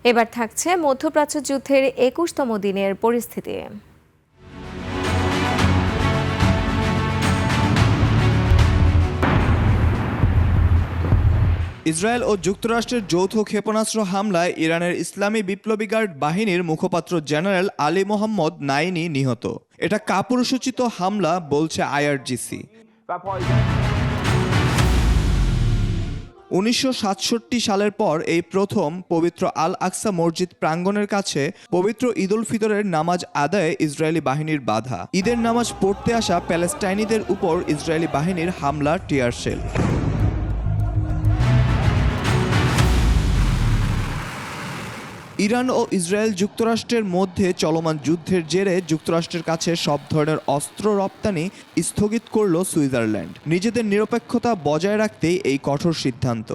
এবার থাকছে মধ্যপ্রাচ্য যুদ্ধের ২১তম দিনের পরিস্থিতি। ইসরায়েল ও যুক্তরাষ্ট্রের যৌথ ক্ষেপণাস্ত্র হামলায় ইরানের ইসলামী বিপ্লবী গার্ড বাহিনীর মুখপাত্র জেনারেল আলী মোহাম্মদ নাইনি নিহত। এটা কাপুরুষোচিত হামলা বলছে আইআরজিসি। ১৯৬৭ সালের পর এই প্রথম পবিত্র আল আকসা মসজিদ প্রাঙ্গণের কাছে পবিত্র ঈদ উল ফিতরের নামাজ আদায়ে ইসরায়েলি বাহিনীর বাধা। ঈদের নামাজ পড়তে আসা প্যালেস্টাইনিদের উপর ইসরায়েলি বাহিনীর হামলা টিয়ার শেল। ইরান ও ইসরায়েল যুক্তরাষ্ট্রের মধ্যে চলমান যুদ্ধের জেরে যুক্তরাষ্ট্রের কাছে সব ধরনের অস্ত্র রপ্তানি স্থগিত করল সুইজারল্যান্ড। নিজেদের নিরপেক্ষতা বজায় রাখতেই এই কঠোর সিদ্ধান্ত।